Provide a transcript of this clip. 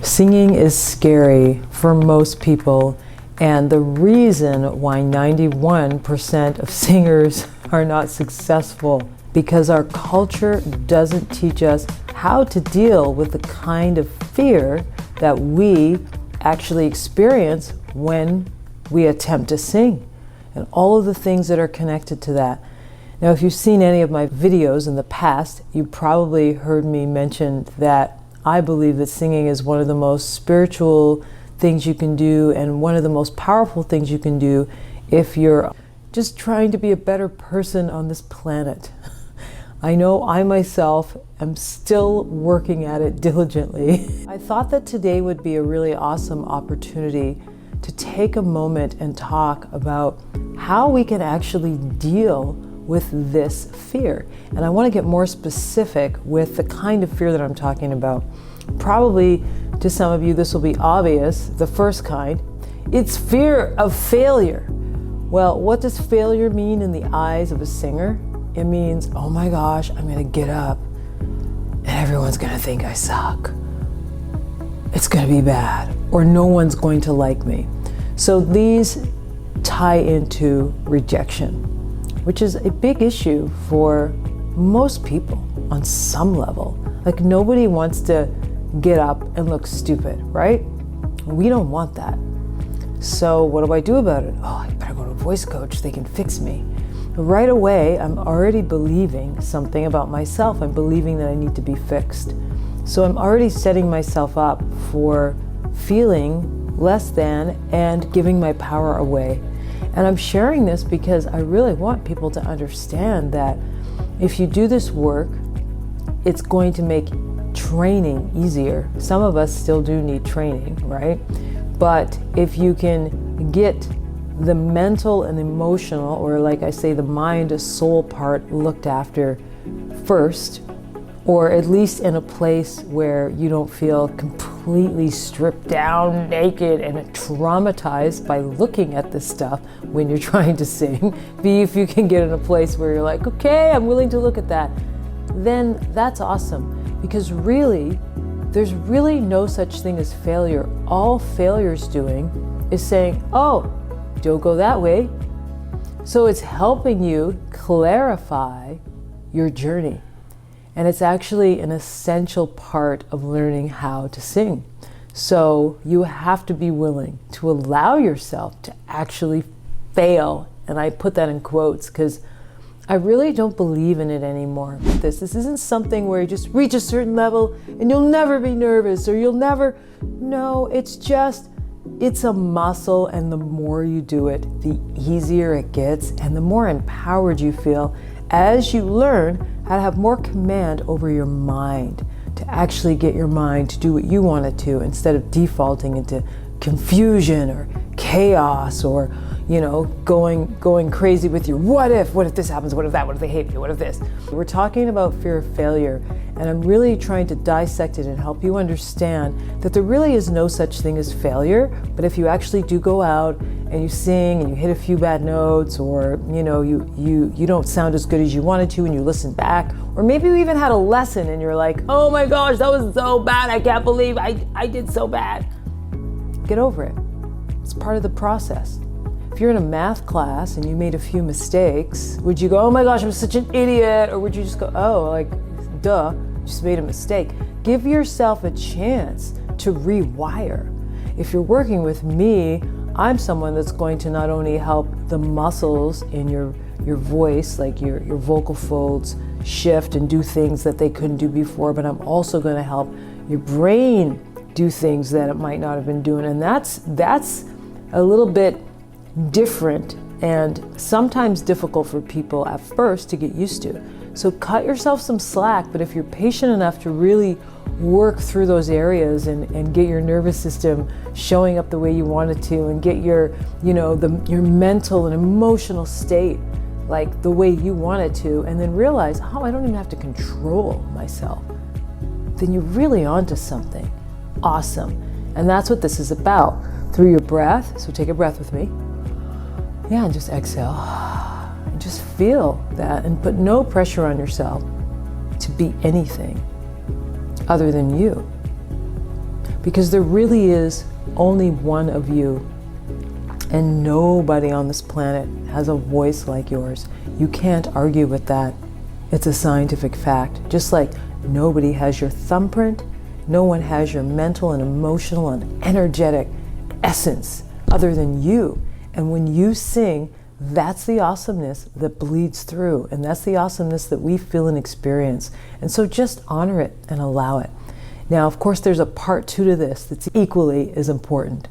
Singing is scary for most people, and the reason why 91% of singers are not successful, because our culture doesn't teach us how to deal with the kind of fear that we actually experience when we attempt to sing, and all of the things that are connected to that. Now, if you've seen any of my videos in the past, you probably heard me mention that I believe that singing is one of the most spiritual things you can do and one of the most powerful things you can do if you're just trying to be a better person on this planet. I know I myself am still working at it diligently. I thought that today would be a really awesome opportunity to take a moment and talk about how we can actually deal with this fear. And I want to get more specific with the kind of fear that I'm talking about. Probably to some of you this will be obvious, the first kind. It's fear of failure. Well, what does failure mean in the eyes of a singer? It means, oh my gosh, I'm gonna get up and everyone's gonna think I suck. It's gonna be bad, or no one's going to like me. So these tie into rejection, which is a big issue for most people on some level. Like, nobody wants to get up and look stupid, right? We don't want that. So what do I do about it? Oh, I better go to a voice coach, they can fix me. Right away, I'm already believing something about myself. I'm believing that I need to be fixed. So I'm already setting myself up for feeling less than and giving my power away. And I'm sharing this because I really want people to understand that if you do this work, it's going to make training easier. Some of us still do need training, right? But if you can get the mental and emotional, or like I say, the mind, soul part looked after first, or at least in a place where you don't feel completely stripped down, naked, and traumatized by looking at this stuff when you're trying to sing. B, if you can get in a place where you're like, okay, I'm willing to look at that, then that's awesome. Because really, there's really no such thing as failure. All failure's doing is saying, oh, don't go that way. So it's helping you clarify your journey. And it's actually an essential part of learning how to sing. So you have to be willing to allow yourself to actually fail. And I put that in quotes because I really don't believe in it anymore. This isn't something where you just reach a certain level and you'll never be nervous, or you'll never, no, it's a muscle, and the more you do it, the easier it gets and the more empowered you feel as you learn how to have more command over your mind, to actually get your mind to do what you want it to instead of defaulting into confusion or chaos, or going crazy with your what if this happens, what if that, what if they hate me, what if this. We're talking about fear of failure, and I'm really trying to dissect it and help you understand that there really is no such thing as failure. But if you actually do go out and you sing and you hit a few bad notes, or you don't sound as good as you wanted to, and you listen back, or maybe you even had a lesson and you're like, oh my gosh, that was so bad, I can't believe I did so bad. Get over it. It's part of the process. If you're in a math class and you made a few mistakes, would you go, oh my gosh, I'm such an idiot? Or would you just go, oh, like, duh, just made a mistake? Give yourself a chance to rewire. If you're working with me, I'm someone that's going to not only help the muscles in your voice, like your vocal folds, shift and do things that they couldn't do before, but I'm also going to help your brain do things that it might not have been doing. And that's a little bit different and sometimes difficult for people at first to get used to. So cut yourself some slack, but if you're patient enough to really work through those areas and get your nervous system showing up the way you want it to, and get your mental and emotional state like the way you want it to, and then realize, oh, I don't even have to control myself, then you're really onto something awesome. And that's what this is about, through your breath. So take a breath with me. Yeah, and just exhale. And just feel that, and put no pressure on yourself to be anything other than you. because there really is only one of you, and nobody on this planet has a voice like yours. You can't argue with that. It's a scientific fact. Just like nobody has your thumbprint, no one has your mental and emotional and energetic essence other than you. And when you sing, that's the awesomeness that bleeds through, and that's the awesomeness that we feel and experience. And so just honor it and allow it. Now, of course, there's a part 2 to this that's equally as important.